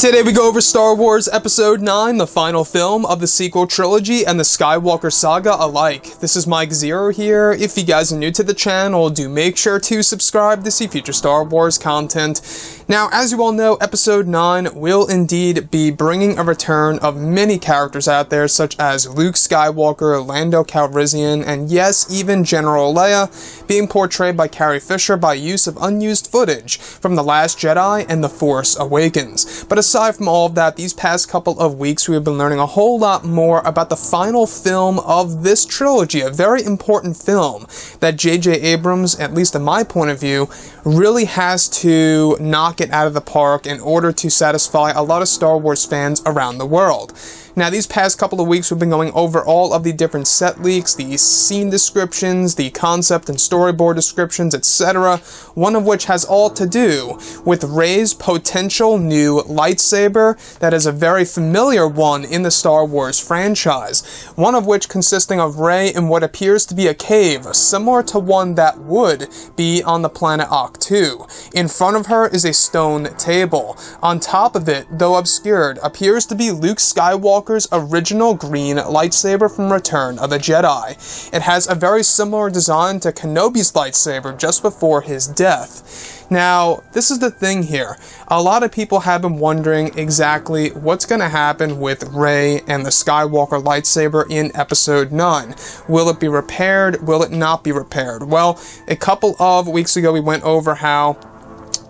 Today we go over Star Wars Episode 9, the final film of the sequel trilogy and the Skywalker saga alike. This is Mike Zero here. If you guys are new to the channel, do make sure to subscribe to see future Star Wars content. Now, as you all know, Episode 9 will indeed be bringing a return of many characters out there, such as Luke Skywalker, Lando Calrissian, and yes, even General Leia, being portrayed by Carrie Fisher by use of unused footage from The Last Jedi and The Force Awakens. But aside from all of that, these past couple of weeks we have been learning a whole lot more about the final film of this trilogy, a very important film that J.J. Abrams, at least in my point of view, really has to knock it out of the park in order to satisfy a lot of Star Wars fans around the world. Now, these past couple of weeks, we've been going over all of the different set leaks, the scene descriptions, the concept and storyboard descriptions, etc., one of which has all to do with Rey's potential new lightsaber that is a very familiar one in the Star Wars franchise, one of which consisting of Rey in what appears to be a cave, similar to one that would be on the planet Ahch-To. In front of her is a stone table. On top of it, though obscured, appears to be Luke Skywalker's original green lightsaber from Return of the Jedi. It has a very similar design to Kenobi's lightsaber just before his death. Now, this is the thing here. A lot of people have been wondering exactly what's going to happen with Rey and the Skywalker lightsaber in Episode 9. Will it be repaired? Will it not be repaired? Well, a couple of weeks ago we went over how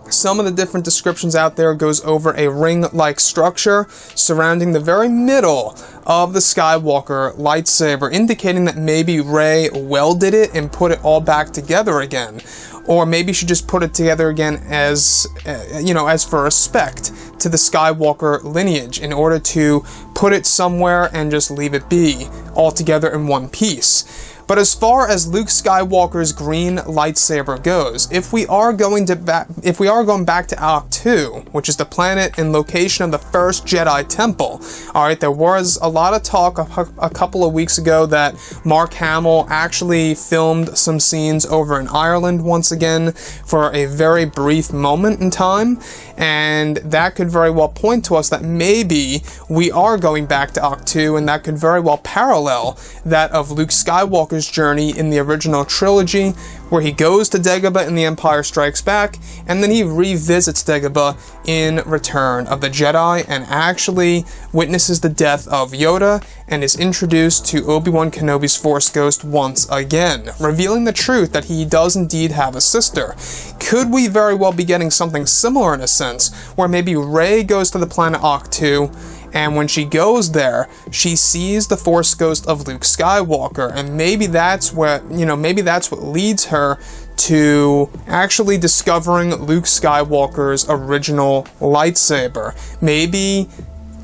some of the different descriptions out there goes over a ring-like structure surrounding the very middle of the Skywalker lightsaber, indicating that maybe Rey welded it and put it all back together again. Or maybe she just put it together again as, as for respect to the Skywalker lineage in order to put it somewhere and just leave it be all together in one piece. But as far as Luke Skywalker's green lightsaber goes, if we are going back to Ahch-To, which is the planet and location of the first Jedi Temple, alright, there was a lot of talk a couple of weeks ago that Mark Hamill actually filmed some scenes over in Ireland once again for a very brief moment in time, and that could very well point to us that maybe we are going back to Ahch-To, and that could very well parallel that of Luke Skywalker's journey in the original trilogy, where he goes to Dagobah in The Empire Strikes Back, and then he revisits Dagobah in Return of the Jedi, and actually witnesses the death of Yoda, and is introduced to Obi-Wan Kenobi's Force Ghost once again, revealing the truth that he does indeed have a sister. Could we very well be getting something similar in a sense, where maybe Rey goes to the planet Ahch-To, and when she goes there, she sees the Force Ghost of Luke Skywalker, and maybe that's what leads her to actually discovering Luke Skywalker's original lightsaber. Maybe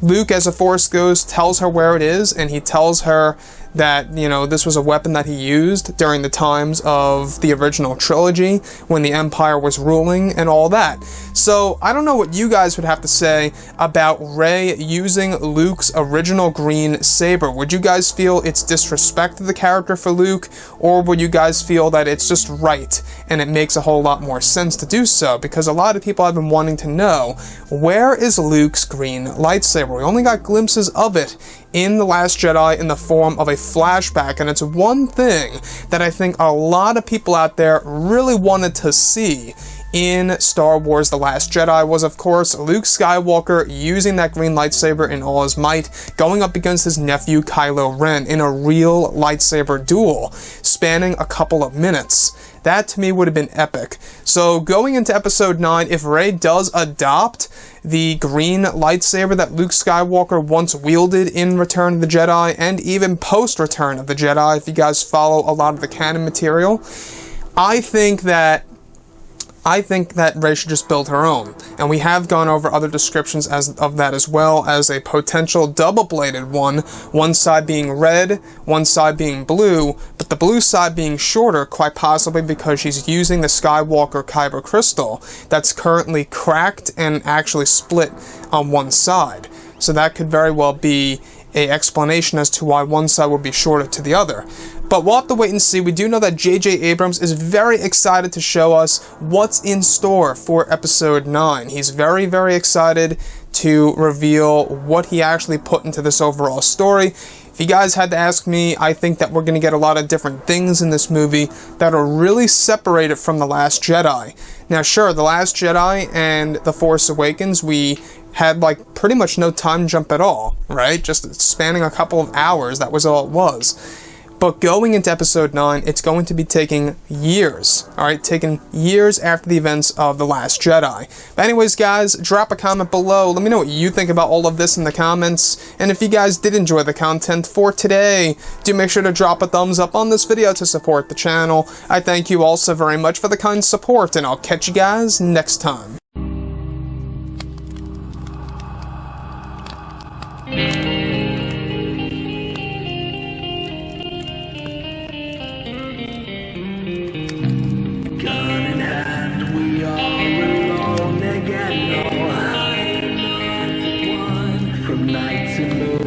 Luke, as a Force Ghost, tells her where it is, and he tells her that, this was a weapon that he used during the times of the original trilogy when the Empire was ruling and all that. So, I don't know what you guys would have to say about Rey using Luke's original green saber. Would you guys feel it's disrespect to the character for Luke, or would you guys feel that it's just right and it makes a whole lot more sense to do so? Because a lot of people have been wanting to know, where is Luke's green lightsaber? We only got glimpses of it in The Last Jedi in the form of a flashback, and it's one thing that I think a lot of people out there really wanted to see in Star Wars The Last Jedi was, of course, Luke Skywalker using that green lightsaber in all his might, going up against his nephew Kylo Ren in a real lightsaber duel, spanning a couple of minutes. That, to me, would have been epic. So, going into Episode 9, if Rey does adopt the green lightsaber that Luke Skywalker once wielded in Return of the Jedi, and even post-Return of the Jedi, if you guys follow a lot of the canon material, I think that Rey should just build her own. And we have gone over other descriptions of that as well, as a potential double-bladed one side being red, one side being blue, but the blue side being shorter, quite possibly because she's using the Skywalker Kyber crystal that's currently cracked and actually split on one side. So that could very well be an explanation as to why one side would be shorter to the other. But we'll have to wait and see. We do know that J.J. Abrams is very excited to show us what's in store for Episode 9. He's very, very excited to reveal what he actually put into this overall story. If you guys had to ask me, I think that we're going to get a lot of different things in this movie that are really separated from The Last Jedi. Now sure, The Last Jedi and The Force Awakens, we had like pretty much no time jump at all, right? Just spanning a couple of hours, that was all it was. But going into episode 9, it's going to be taking years, alright? Taking years after the events of The Last Jedi. But anyways, guys, drop a comment below. Let me know what you think about all of this in the comments. And if you guys did enjoy the content for today, do make sure to drop a thumbs up on this video to support the channel. I thank you all so very much for the kind support, and I'll catch you guys next time. From night to moon.